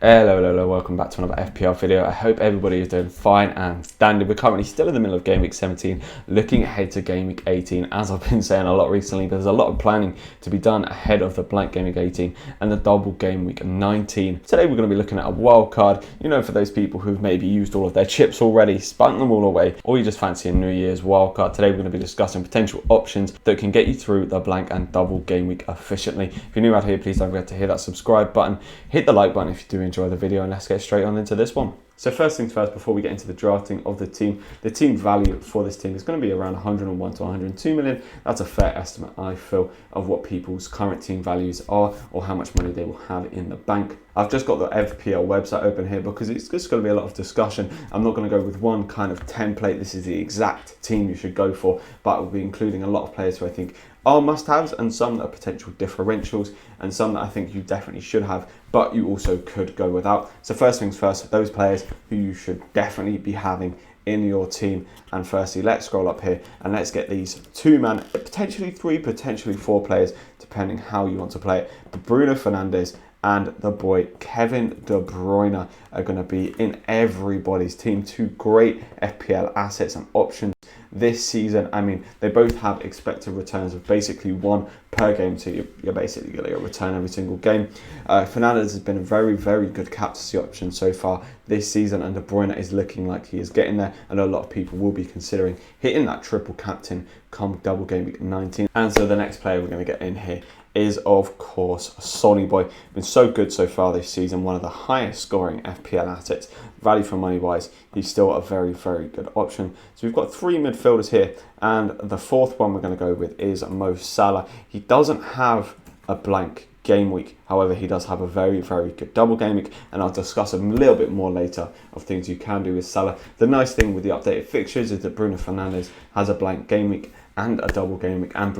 Hello, welcome back to another FPL video. I hope everybody is doing fine and dandy. We're currently still in the middle of Game Week 17, looking ahead to Game Week 18. As I've been saying a lot recently, there's a lot of planning to be done ahead of the blank Game Week 18 and the double Game Week 19. Today we're going to be looking at a wild card, for those people who've maybe used all of their chips already, spent them all away, or you just fancy a New Year's wild card. Today we're going to be discussing potential options that can get you through the blank and double Game Week efficiently. If you're new out here, please don't forget to hit that subscribe button, hit the like button if you do enjoy the video, and let's get straight on into this one. So first things first, before we get into the drafting of the team value for this team is going to be around 101 to 102 million. That's a fair estimate, I feel, of what people's current team values are or how much money they will have in the bank. I've just got the FPL website open here because it's just going to be a lot of discussion. I'm not going to go with one kind of template, this is the exact team you should go for, but we'll be including a lot of players who I think are must-haves and some that are potential differentials and some that I think you definitely should have, but you also could go without. So first things first, those players who you should definitely be having in your team. And firstly, let's scroll up here and let's get these two-man, potentially three, potentially four players, depending how you want to play it. But Bruno Fernandes and the boy Kevin De Bruyne are going to be in everybody's team. Two great FPL assets and options this season. I mean, they both have expected returns of basically one per game, so you're basically going to get a return every single game. Fernandes has been a very good captaincy option so far this season, and De Bruyne is looking like he is getting there, and a lot of people will be considering hitting that triple captain come double Game Week 19. And so the next player we're going to get in here is, of course, Sonny Boy. Been so good so far this season, one of the highest scoring FPL assets. Value for money wise, he's still a very good option. So we've got three midfielders here, and the fourth one we're going to go with is Mo Salah. He doesn't have a blank game week, however he does have a very good double game week, and I'll discuss a little bit more later of things you can do with Salah. The nice thing with the updated fixtures is that Bruno Fernandes has a blank game week and a double game week, and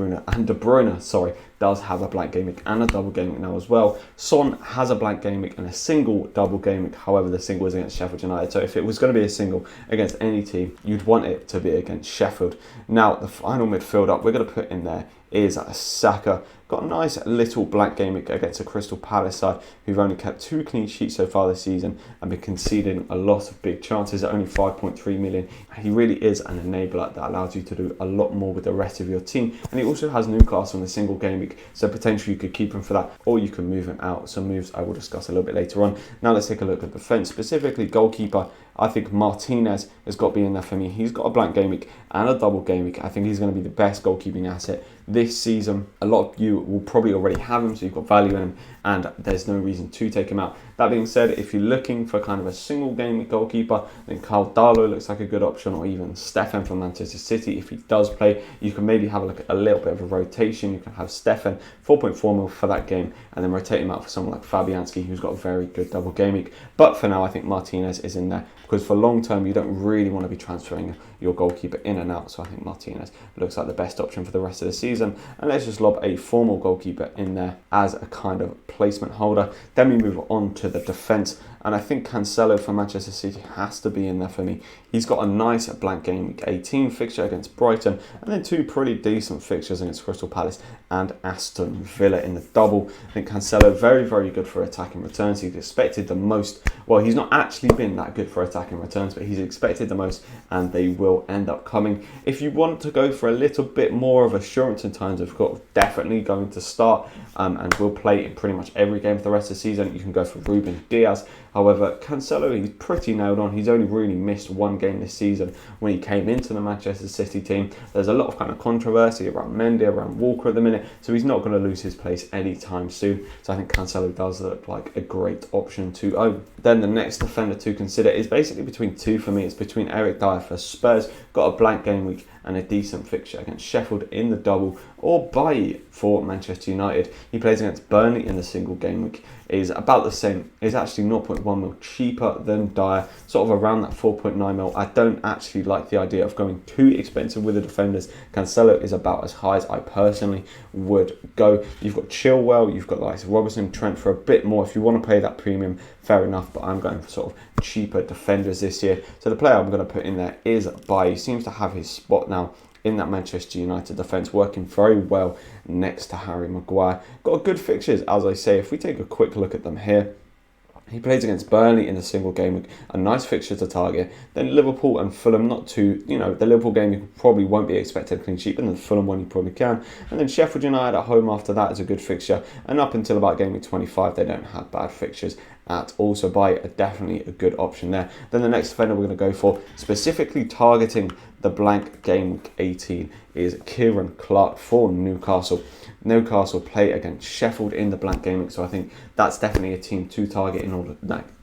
De Bruyne, does have a blank game week and a double game week now as well. Son has a blank game week and a single double game week. However, the single is against Sheffield United. So if it was going to be a single against any team, you'd want it to be against Sheffield. Now, the final midfielder we're going to put in there is Saka. Got a nice little blank game week against a Crystal Palace side who've only kept 2 clean sheets so far this season and been conceding a lot of big chances at only 5.3 million. He really is an enabler that allows you to do a lot more with the rest of your team. And he also has Newcastle in the single game week, so potentially you could keep him for that, or you can move him out. Some moves I will discuss a little bit later on. Now let's take a look at defence, specifically goalkeeper. I think Martinez has got to be in there for me. He's got a blank game week and a double game week. I think he's going to be the best goalkeeping asset this season. A lot of you will probably already have him, so you've got value in him, and there's no reason to take him out. That being said, if you're looking for kind of a single game week goalkeeper, then Carl Darlow looks like a good option, or even Stefan from Manchester City. If he does play, you can maybe have a look at a little bit of a rotation. You can have Stefan, 4.4 mil for that game, and then rotate him out for someone like Fabianski, who's got a very good double game week. But for now, I think Martinez is in there, because for long term, you don't really want to be transferring your goalkeeper in and out. So I think Martinez looks like the best option for the rest of the season. And let's just lob a formal goalkeeper in there as a kind of placement holder. Then we move on to the defence. And I think Cancelo for Manchester City has to be in there for me. He's got a nice blank game week 18 fixture against Brighton, and then 2 pretty decent fixtures against Crystal Palace and Aston Villa in the double. I think Cancelo very good for attacking returns. He's expected the most. Well, he's not actually been that good for attacking returns, but he's expected the most, and they will end up coming. If you want to go for a little bit more of assurance in terms of definitely going to start and will play in pretty much every game for the rest of the season, you can go for Ruben Diaz. However, Cancelo, he's pretty nailed on. He's only really missed one game this season when he came into the Manchester City team. There's a lot of kind of controversy around Mendy, around Walker at the minute, so he's not going to lose his place anytime soon. So I think Cancelo does look like a great option to own. Then the next defender to consider is basically between two for me. It's between Eric Dyer for Spurs, got a blank game week and a decent fixture against Sheffield in the double, or Bailly for Manchester United. He plays against Burnley in the single game week. Is about the same, is actually 0.1 mil cheaper than Dyer, sort of around that 4.9 mil. I don't actually like the idea of going too expensive with the defenders. Cancelo is about as high as I personally would go. You've got Chilwell, you've got like Robertson, Trent for a bit more. If you want to pay that premium, fair enough, but I'm going for sort of cheaper defenders this year. So the player I'm going to put in there is Bailly. He seems to have his spot now in that Manchester United defence, working very well next to Harry Maguire. Got good fixtures, as I say. If we take a quick look at them here, He plays against Burnley in a single game week, a nice fixture to target. Then Liverpool and Fulham, not too, the Liverpool game you probably won't be expected a clean sheet, but the Fulham one you probably can. And then Sheffield United at home after that is a good fixture. And up until about game week 25, they don't have bad fixtures at all. So definitely a good option there. Then the next defender we're going to go for, specifically targeting the blank game week 18, is Kieran Clark for Newcastle. Newcastle play against Sheffield in the blank game week, so I think that's definitely a team to target in order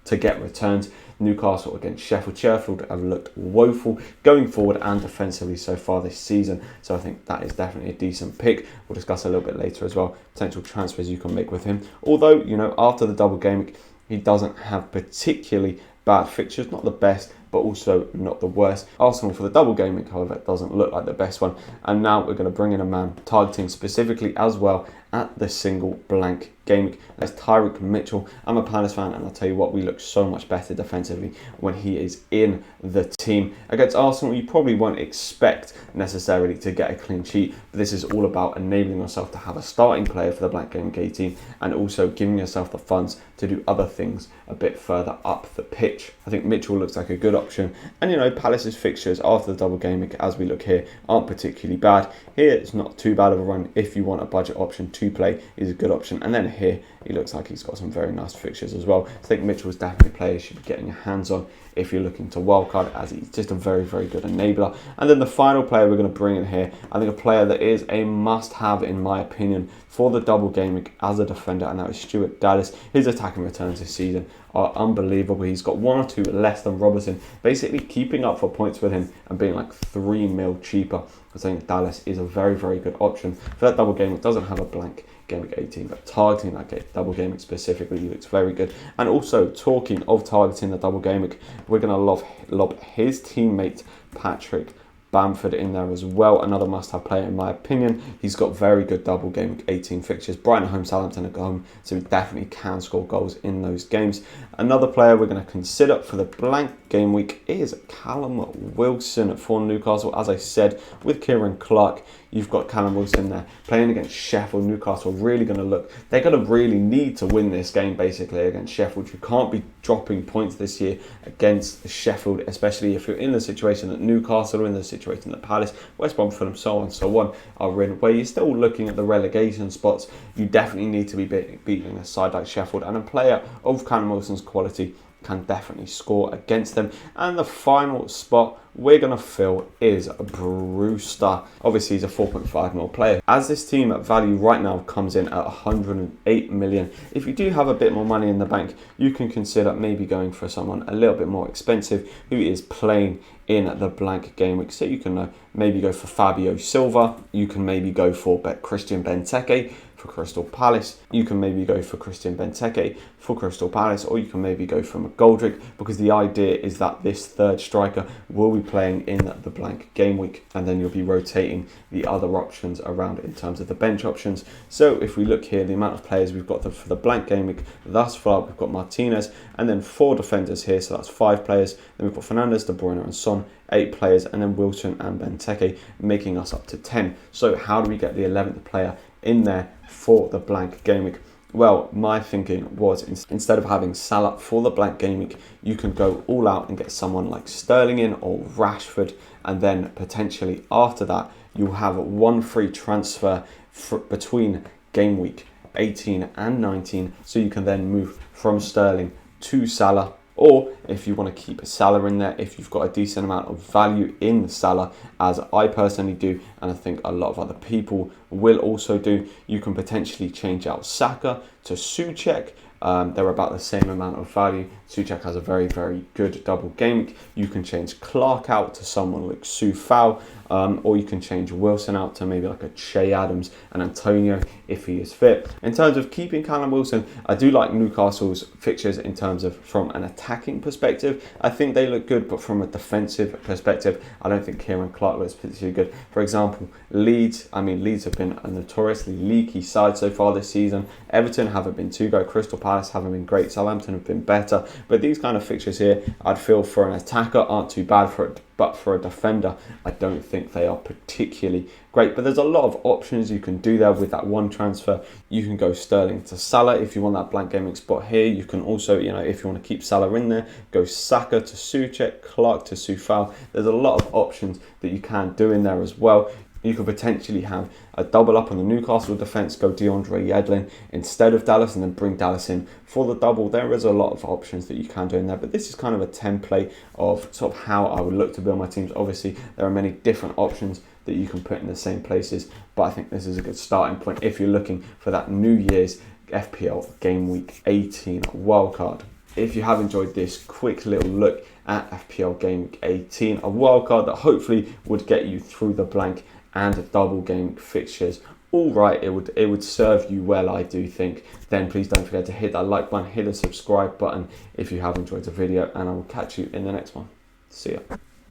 to get returns. Newcastle against Sheffield. Sheffield have looked woeful going forward and defensively so far this season, so I think that is definitely a decent pick. We'll discuss a little bit later as well potential transfers you can make with him. Although, after the double game week, he doesn't have particularly bad fixtures, not the best, but also not the worst. Arsenal for the double game week, however, it doesn't look like the best one. And now we're going to bring in a man targeting specifically as well at the single blank game week. That's Tyreek Mitchell. I'm a Palace fan, and I'll tell you what, we look so much better defensively when he is in the team. Against Arsenal, you probably won't expect necessarily to get a clean sheet, but this is all about enabling yourself to have a starting player for the blank game week 18 and also giving yourself the funds to do other things a bit further up the pitch. I think Mitchell looks like a good option, and Palace's fixtures after the double game week, as we look here, aren't particularly bad. Here it's not too bad of a run. If you want a budget option to play, is a good option. And then here he looks like he's got some very nice fixtures as well. I think Mitchell is definitely a player you should be getting your hands on if you're looking to wildcard, as he's just a very, very good enabler. And then the final player we're going to bring in here, I think a player that is a must-have in my opinion for the double game week as a defender, and that is Stuart Dallas. His attacking returns this season are unbelievable. He's got 1 or 2 less than Robertson, basically keeping up for points with him and being like 3 mil cheaper. I think Dallas is a very, very good option for that double game. It doesn't have a blank game week 18, but targeting that double game week specifically looks very good. And also, talking of targeting the double game week, we're going to lob his teammate Patrick Bamford in there as well. Another must-have player in my opinion. He's got very good double game week 18 fixtures. Brighton at home, Southampton at home, so he definitely can score goals in those games. Another player we're going to consider for the blank game week is Callum Wilson for Newcastle. As I said, with Kieran Clark, you've got Callum Wilson there playing against Sheffield. Newcastle really going to look, they're going to really need to win this game basically against Sheffield. You can't be dropping points this year against Sheffield, especially if you're in the situation that Newcastle are in, the situation that Palace, West Brom, Fulham, so on and so on are in, where you're still looking at the relegation spots. You definitely need to be beating a side like Sheffield, and a player of Callum Wilson's quality can definitely score against them. And the final spot we're going to fill is Brewster. Obviously, he's a 4.5 mil player. As this team at value right now comes in at 108 million, if you do have a bit more money in the bank, you can consider maybe going for someone a little bit more expensive who is playing in the blank game week. So you can maybe go for Fabio Silva. You can maybe go for Christian Benteke for Crystal Palace. You can maybe go for Christian Benteke for Crystal Palace, or you can maybe go for McGoldrick, because the idea is that this third striker will be playing in the blank game week, and then you'll be rotating the other options around in terms of the bench options. So if we look here, the amount of players we've got for the blank game week thus far, we've got Martinez and then 4 defenders here, so that's 5 players. Then we've got Fernandes, De Bruyne and Son, 8 players, and then Wilson and Benteke, making us up to 10. So how do we get the 11th player in there for the blank game week? Well, my thinking was, instead of having Salah for the blank game week, you can go all out and get someone like Sterling in or Rashford, and then potentially after that you'll have 1 free transfer between game week 18 and 19, so you can then move from Sterling to Salah. Or if you want to keep Salah in there, if you've got a decent amount of value in Salah, as I personally do, and I think a lot of other people will also do, you can potentially change out Saka to Souček. They're about the same amount of value. Souček has a very, very good double game week. You can change Clark out to someone like Soufal, or you can change Wilson out to maybe like a Che Adams and Antonio if he is fit. In terms of keeping Callum Wilson, I do like Newcastle's fixtures in terms of from an attacking perspective. I think they look good, but from a defensive perspective, I don't think Kieran Clark looks particularly good. For example, Leeds have been a notoriously leaky side so far this season. Everton haven't been too great. Crystal Palace haven't been great, Southampton have been better, but these kind of fixtures here, I'd feel for an attacker aren't too bad for it, but for a defender, I don't think they are particularly great. But there's a lot of options you can do there with that one transfer. You can go Sterling to Salah if you want that blank gaming spot here. You can also, you know, if you want to keep Salah in there, go Saka to Soucek, Clark to Soufal. There's a lot of options that you can do in there as well. You could potentially have a double up on the Newcastle defence, go DeAndre Yedlin instead of Dallas, and then bring Dallas in for the double. There is a lot of options that you can do in there, but this is kind of a template of sort of how I would look to build my teams. Obviously, there are many different options that you can put in the same places, but I think this is a good starting point if you're looking for that New Year's FPL Game Week 18 wildcard. If you have enjoyed this quick little look at FPL Game Week 18, a wildcard that hopefully would get you through the blank and double game fixtures, all right, it would serve you well, I do think. Then please don't forget to hit that like button, hit the subscribe button if you have enjoyed the video, and I will catch you in the next one. See ya.